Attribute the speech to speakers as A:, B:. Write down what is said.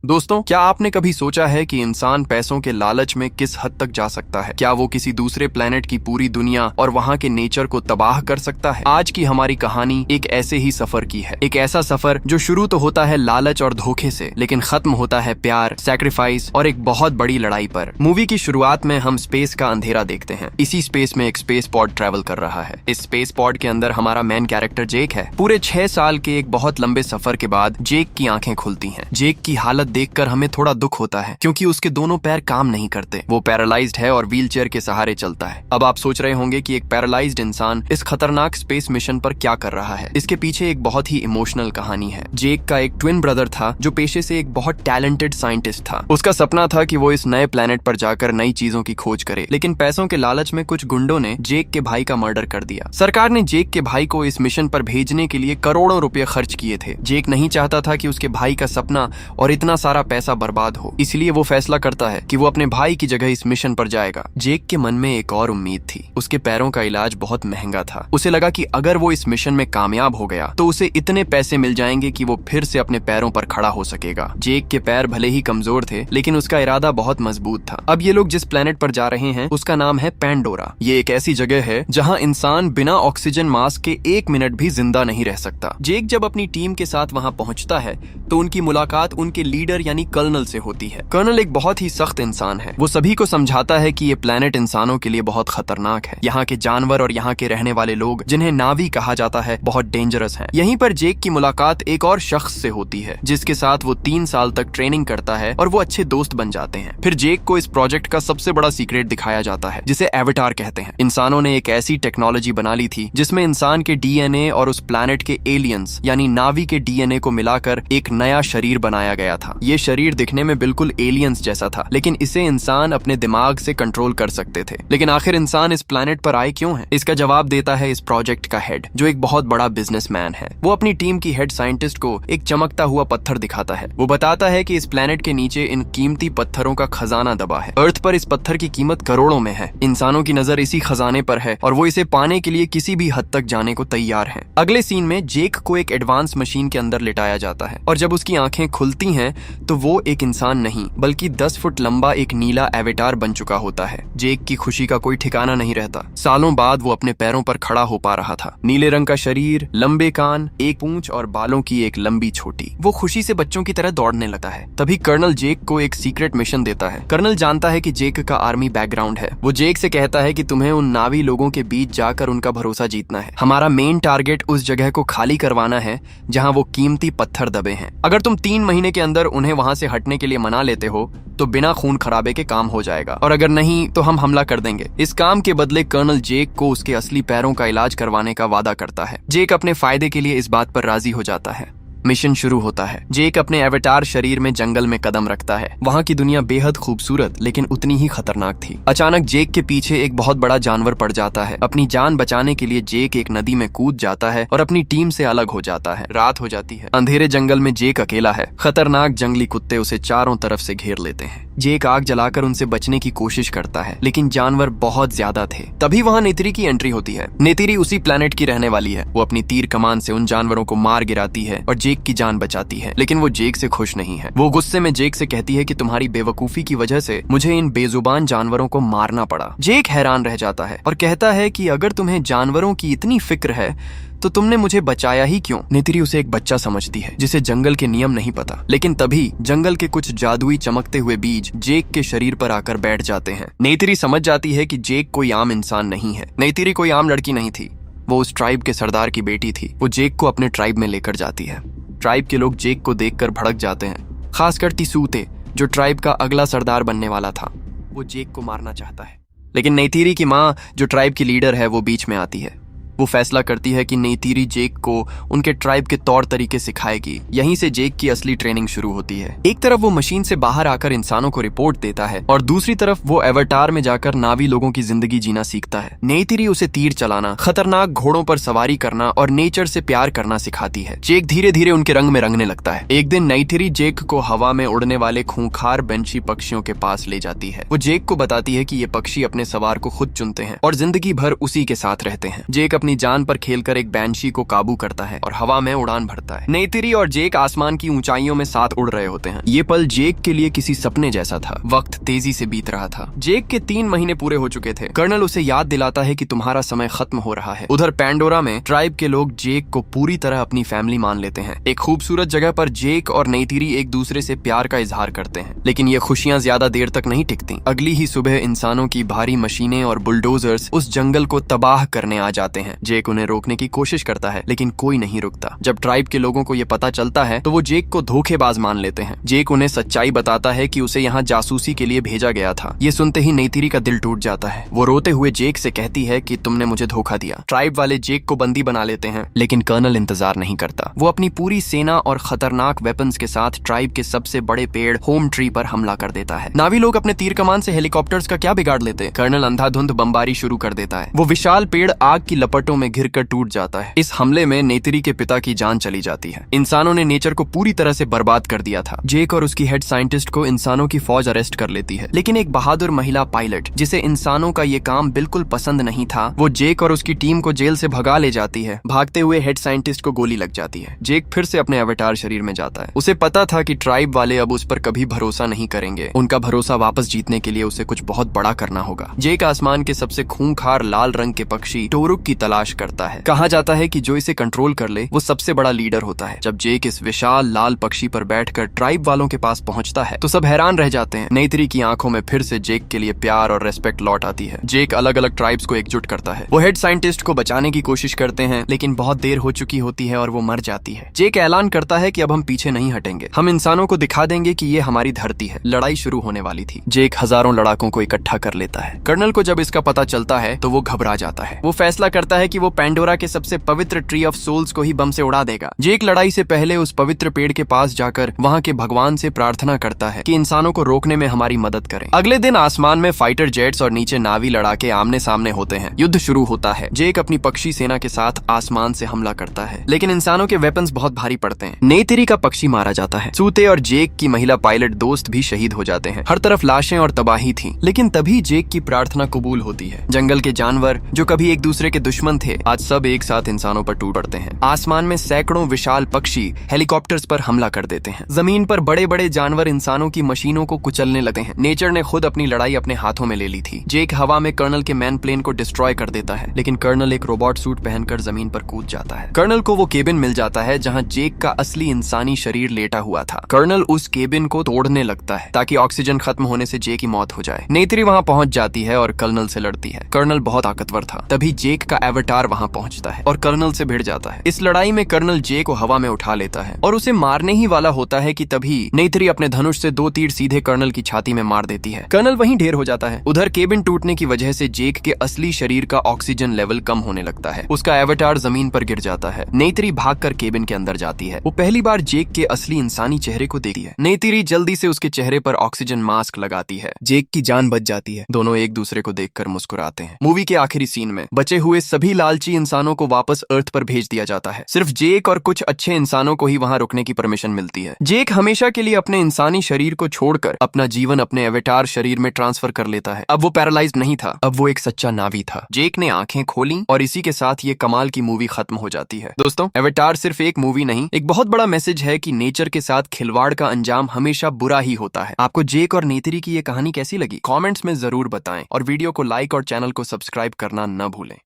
A: दोस्तों, क्या आपने कभी सोचा है कि इंसान पैसों के लालच में किस हद तक जा सकता है? क्या वो किसी दूसरे प्लेनेट की पूरी दुनिया और वहाँ के नेचर को तबाह कर सकता है? आज की हमारी कहानी एक ऐसे ही सफर की है। एक ऐसा सफर जो शुरू तो होता है लालच और धोखे से, लेकिन खत्म होता है प्यार, सैक्रिफाइस और एक बहुत बड़ी लड़ाई पर। मूवी की शुरुआत में हम स्पेस का अंधेरा देखते हैं। इसी स्पेस में एक स्पेस पॉड ट्रेवल कर रहा है। इस स्पेस पॉड के अंदर हमारा मेन कैरेक्टर जेक है। पूरे 6 साल के एक बहुत लंबे सफर के बाद जेक की आंखें खुलती हैं। जेक की हालत देखकर हमें थोड़ा दुख होता है, क्योंकि उसके दोनों पैर काम नहीं करते। वो पैरालाइज्ड है और व्हीलचेयर के सहारे चलता है। अब आप सोच रहे होंगे कि एक पैरालाइज्ड इंसान इस खतरनाक स्पेस मिशन पर क्या कर रहा है। इसके पीछे एक बहुत ही इमोशनल कहानी है। जेक का एक ट्विन ब्रदर था जो पेशे से एक बहुत टैलेंटेड साइंटिस्ट था। उसका सपना था कि वो इस नए प्लेनेट पर जाकर नई चीजों की खोज करे, लेकिन पैसों के लालच में कुछ गुंडों ने जेक के भाई का मर्डर कर दिया। सरकार ने जेक के भाई को इस मिशन पर भेजने के लिए करोड़ों रुपए खर्च किए थे। जेक नहीं चाहता था कि उसके भाई का सपना और इतना सारा पैसा बर्बाद हो, इसलिए वो फैसला करता है कि वो अपने भाई की जगह इस मिशन पर जाएगा। जेक के मन में एक और उम्मीद थी। उसके पैरों का इलाज बहुत महंगा था। उसे लगा कि अगर वो इस मिशन में कामयाब हो गया तो उसे इतने पैसे मिल जाएंगे कि वो फिर से अपने पैरों पर खड़ा हो सकेगा। जेक के पैर भले ही कमजोर थे, लेकिन उसका इरादा बहुत मजबूत था। अब ये लोग जिस प्लेनेट पर जा रहे हैं उसका नाम है पैंडोरा। ये एक ऐसी जगह है जहाँ इंसान बिना ऑक्सीजन मास्क के 1 मिनट भी जिंदा नहीं रह सकता। जेक जब अपनी टीम के साथ वहाँ पहुँचता है तो उनकी मुलाकात उनके लीडर यानी कर्नल से होती है। कर्नल एक बहुत ही सख्त इंसान है। वो सभी को समझाता है कि ये प्लेनेट इंसानों के लिए बहुत खतरनाक है। यहाँ के जानवर और यहाँ के रहने वाले लोग, जिन्हें नावी कहा जाता है, बहुत डेंजरस हैं। यहीं पर जेक की मुलाकात एक और शख्स से होती है जिसके साथ वो 3 साल तक ट्रेनिंग करता है और वो अच्छे दोस्त बन जाते हैं। फिर जेक को इस प्रोजेक्ट का सबसे बड़ा सीक्रेट दिखाया जाता है, जिसे एवेटार कहते हैं। इंसानों ने एक ऐसी टेक्नोलॉजी बना ली थी जिसमें इंसान के डीएनए और उस प्लेनेट के एलियंस यानी नावी के डीएनए को मिलाकर एक नया शरीर बनाया गया था। ये शरीर दिखने में बिल्कुल एलियंस जैसा था, लेकिन इसे इंसान अपने दिमाग से कंट्रोल कर सकते थे। लेकिन आखिर इंसान इस प्लेनेट पर आए क्यों है? इसका जवाब देता है इस प्रोजेक्ट का हेड, जो एक बहुत बड़ा बिजनेसमैन है। वो अपनी टीम की हेड साइंटिस्ट को एक चमकता हुआ पत्थर दिखाता है। वो बताता है कि इस प्लेनेट के नीचे इन कीमती पत्थरों का खजाना दबा है। अर्थ पर इस पत्थर की कीमत करोड़ों में है। इंसानों की नजर इसी खजाने पर है और वो इसे पाने के लिए किसी भी हद तक जाने को तैयार हैं। अगले सीन में जेक को एक एडवांस मशीन के अंदर लिटाया जाता है और जब उसकी आंखें खुलती हैं तो वो एक इंसान नहीं बल्कि 10 फुट लंबा एक नीला एवेटार बन चुका होता है। जेक की खुशी का कोई ठिकाना नहीं रहता। सालों बाद वो अपने पैरों पर खड़ा हो पा रहा था। नीले रंग का शरीर, लंबे कान, एक पूंछ और बालों की एक लंबी छोटी। वो खुशी से बच्चों की तरह दौड़ने लगता है। तभी कर्नल जेक को एक सीक्रेट मिशन देता है। कर्नल जानता है कि जेक का आर्मी बैकग्राउंड है। वो जेक से कहता है कि तुम्हें उन नावी लोगों के बीच जाकर उनका भरोसा जीतना है। हमारा मेन टारगेट उस जगह को खाली करवाना है जहाँ वो कीमती पत्थर दबे हैं। अगर तुम 3 महीने के अंदर उन्हें वहाँ से हटने के लिए मना लेते हो तो बिना खून खराबे के काम हो जाएगा, और अगर नहीं तो हम हमला कर देंगे। इस काम के बदले कर्नल जेक को उसके असली पैरों का इलाज करवाने का वादा करता है। जेक अपने फायदे के लिए इस बात पर राजी हो जाता है। मिशन शुरू होता है। जेक अपने एवेटार शरीर में जंगल में कदम रखता है। वहाँ की दुनिया बेहद खूबसूरत लेकिन उतनी ही खतरनाक थी। अचानक जेक के पीछे एक बहुत बड़ा जानवर पड़ जाता है। अपनी जान बचाने के लिए जेक एक नदी में कूद जाता है और अपनी टीम से अलग हो जाता है। रात हो जाती है। अंधेरे जंगल में जेक अकेला है। खतरनाक जंगली कुत्ते उसे चारों तरफ से घेर लेते हैं। जेक आग जलाकर उनसे बचने की कोशिश करता है, लेकिन जानवर बहुत ज्यादा थे। तभी वहाँ नेत्री की एंट्री होती है। नेत्री उसी प्लेनेट की रहने वाली है। वो अपनी तीर कमान से उन जानवरों को मार गिराती है और जेक की जान बचाती है, लेकिन वो जेक से खुश नहीं है। वो गुस्से में जेक से कहती है कि तुम्हारी बेवकूफी की वजह से मुझे इन बेजुबान जानवरों को मारना पड़ा। जेक हैरान रह जाता है और कहता है कि अगर तुम्हें जानवरों की इतनी फिक्र है तो तुमने मुझे बचाया ही क्यों? नेत्री उसे एक बच्चा समझती है जिसे जंगल के नियम नहीं पता। लेकिन तभी जंगल के कुछ जादुई चमकते हुए बीज जेक के शरीर पर आकर बैठ जाते हैं। नेत्री समझ जाती है कि जेक कोई आम इंसान नहीं है। नेत्री कोई आम लड़की नहीं थी। वो उस ट्राइब के सरदार की बेटी थी। वो जेक को अपने ट्राइब में लेकर जाती है। ट्राइब के लोग जेक को देखकर भड़क जाते हैं, खासकर तिसूते, जो ट्राइब का अगला सरदार बनने वाला था। वो जेक को मारना चाहता है, लेकिन नेतीरी की माँ, जो ट्राइब की लीडर है, वो बीच में आती है। वो फैसला करती है कि नेतीरी जेक को उनके ट्राइब के तौर तरीके सिखाएगी। यहीं से जेक की असली ट्रेनिंग शुरू होती है। एक तरफ वो मशीन से बाहर आकर इंसानों को रिपोर्ट देता है और दूसरी तरफ वो एवेटार में जाकर नावी लोगों की जिंदगी जीना सीखता है। नेतीरी उसे तीर चलाना, खतरनाक घोड़ों पर सवारी करना और नेचर से प्यार करना सिखाती है। जेक धीरे धीरे उनके रंग में रंगने लगता है। एक दिन नेतीरी जेक को हवा में उड़ने वाले खूंखार बेंची पक्षियों के पास ले जाती है। वो जेक को बताती है कि ये पक्षी अपने सवार को खुद चुनते हैं और जिंदगी भर उसी के साथ रहते हैं। जेक अपने अपनी जान पर खेलकर एक बैंशी को काबू करता है और हवा में उड़ान भरता है। नेतरी और जेक आसमान की ऊंचाइयों में साथ उड़ रहे होते हैं। ये पल जेक के लिए किसी सपने जैसा था। वक्त तेजी से बीत रहा था। जेक के 3 महीने पूरे हो चुके थे। कर्नल उसे याद दिलाता है कि तुम्हारा समय खत्म हो रहा है। उधर पैंडोरा में ट्राइब के लोग जेक को पूरी तरह अपनी फैमिली मान लेते हैं। एक खूबसूरत जगह पर जेक और नेतरी एक दूसरे से प्यार का इजहार करते हैं, लेकिन ये खुशियां ज्यादा देर तक नहीं टिकती। अगली ही सुबह इंसानों की भारी मशीनें और बुलडोजर्स उस जंगल को तबाह करने आ जाते हैं। जेक उन्हें रोकने की कोशिश करता है, लेकिन कोई नहीं रुकता। जब ट्राइब के लोगों को ये पता चलता है तो वो जेक को धोखेबाज मान लेते हैं। जेक उन्हें सच्चाई बताता है कि उसे यहाँ जासूसी के लिए भेजा गया था। ये सुनते ही नेतरी का दिल टूट जाता है। वो रोते हुए जेक से कहती है कि तुमने मुझे धोखा दिया। ट्राइब वाले जेक को बंदी बना लेते हैं, लेकिन कर्नल इंतजार नहीं करता। वो अपनी पूरी सेना और खतरनाक वेपन्स के साथ ट्राइब के सबसे बड़े पेड़ होम ट्री पर हमला कर देता है। नावी लोग अपने तीर कमान से हेलीकॉप्टर्स का क्या बिगाड़ लेते। कर्नल अंधाधुंध बमबारी शुरू कर देता है। वो विशाल पेड़ आग की लपटों में घिरकर टूट जाता है। इस हमले में नेतरी के पिता की जान चली जाती है। इंसानों ने नेचर को पूरी तरह से बर्बाद कर दिया था। जेक और उसकी हेड साइंटिस्ट को इंसानों की फौज अरेस्ट कर लेती है, लेकिन एक बहादुर महिला पायलट जिसे इंसानों का ये काम बिल्कुल पसंद नहीं था, वो जेक और उसकी टीम को जेल से भगा ले जाती है। भागते हुए हेड साइंटिस्ट को गोली लग जाती है। जेक फिर से अपने अवतार शरीर में जाता है। उसे पता था कि ट्राइब वाले अब उस पर कभी भरोसा नहीं करेंगे। उनका भरोसा वापस जीतने के लिए उसे कुछ बहुत बड़ा करना होगा। जेक आसमान के सबसे खूंखार लाल रंग के पक्षी टोरुक की तलाश करता है। कहा जाता है कि जो इसे कंट्रोल कर ले वो सबसे बड़ा लीडर होता है। जब जेक इस विशाल लाल पक्षी पर बैठकर ट्राइब वालों के पास पहुंचता है तो सब हैरान रह जाते हैं। नेतरी की आंखों में फिर से जेक के लिए प्यार और रेस्पेक्ट लौट आती है। जेक अलग अलग ट्राइब्स को एकजुट करता है। वो हेड साइंटिस्ट को बचाने की कोशिश करते हैं, लेकिन बहुत देर हो चुकी होती है और वो मर जाती है। जेक ऐलान करता है कि अब हम पीछे नहीं हटेंगे। हम इंसानों को दिखा देंगे कि ये हमारी धरती है। लड़ाई शुरू होने वाली थी। जेक हजारों लड़ाकों को इकट्ठा कर लेता है। कर्नल को जब इसका पता चलता है तो वो घबरा जाता है। वो फैसला करता है कि वो पैंडोरा के सबसे पवित्र ट्री ऑफ सोल्स को ही बम से उड़ा देगा। जेक लड़ाई से पहले उस पवित्र पेड़ के पास जाकर वहाँ के भगवान से प्रार्थना करता है कि इंसानों को रोकने में हमारी मदद करें। अगले दिन आसमान में फाइटर जेट्स और नीचे नावी लड़ाके आमने सामने होते हैं। युद्ध शुरू होता है। जेक अपनी पक्षी सेना के साथ आसमान से हमला करता है, लेकिन इंसानों के वेपन्स बहुत भारी पड़ते हैं। नेतरी का पक्षी मारा जाता है। सूते और जेक की महिला पायलट दोस्त भी शहीद हो जाते हैं। हर तरफ लाशें और तबाही थी, लेकिन तभी जेक की प्रार्थना कबूल होती है। जंगल के जानवर जो कभी एक दूसरे के दुश्मन थे, आज सब एक साथ इंसानों पर टूट पड़ते हैं। आसमान में सैकड़ों विशाल पक्षी हेलीकॉप्टर्स पर हमला कर देते हैं। जमीन पर बड़े बड़े जानवर इंसानों की मशीनों को कुचलने लगते हैं। नेचर ने खुद अपनी लड़ाई अपने हाथों में ले ली थी। जेक हवा में कर्नल के मैन प्लेन को डिस्ट्रॉय कर देता है, लेकिन कर्नल एक रोबोट सूट पहनकर जमीन पर कूद जाता है। कर्नल को वो केबिन मिल जाता है जहाँ जेक का असली इंसानी शरीर लेटा हुआ था। कर्नल उस केबिन को तोड़ने लगता है ताकि ऑक्सीजन खत्म होने से जेक की मौत हो जाए। नेतरी वहाँ पहुंच जाती है और कर्नल से लड़ती है। कर्नल बहुत ताकतवर था। तभी जेक का एवतार वहाँ पहुंचता है और कर्नल से भिड़ जाता है। इस लड़ाई में कर्नल जेक को हवा में उठा लेता है और उसे मारने ही वाला होता है कि तभी नेतरी अपने धनुष से 2 तीर सीधे कर्नल की छाती में मार देती है। कर्नल वहीं ढेर हो जाता है। उधर केबिन टूटने की वजह से जेक के असली शरीर का ऑक्सीजन लेवल कम होने लगता है। उसका एवतार जमीन पर गिर जाता है। नेतरी भागकर केबिन के अंदर जाती है। वो पहली बार जेक के असली इंसानी चेहरे को देखती है। नेतरी जल्दी से उसके चेहरे पर ऑक्सीजन मास्क लगाती है। जेक की जान बच जाती है। दोनों एक दूसरे को देखकर मुस्कुराते हैं। मूवी के आखिरी सीन में बचे हुए सभी लालची इंसानों को वापस अर्थ पर भेज दिया जाता है। सिर्फ जेक और कुछ अच्छे इंसानों को ही वहां रुकने की परमिशन मिलती है। जेक हमेशा के लिए अपने इंसानी शरीर को छोड़कर अपना जीवन अपने एवतार शरीर में ट्रांसफर कर लेता है। अब वो पैरालाइज्ड नहीं था, अब वो एक सच्चा नावी था। जेक ने आंखें खोली और इसी के साथ ये कमाल की मूवी खत्म हो जाती है। दोस्तों, एवतार सिर्फ एक मूवी नहीं, एक बहुत बड़ा मैसेज है कि नेचर के साथ खिलवाड़ का अंजाम हमेशा बुरा ही होता है। आपको जेक और नेतरी की ये कहानी कैसी लगी? कमेंट्स में जरूर बताएं और वीडियो को लाइक और चैनल को सब्सक्राइब करना न भूलें।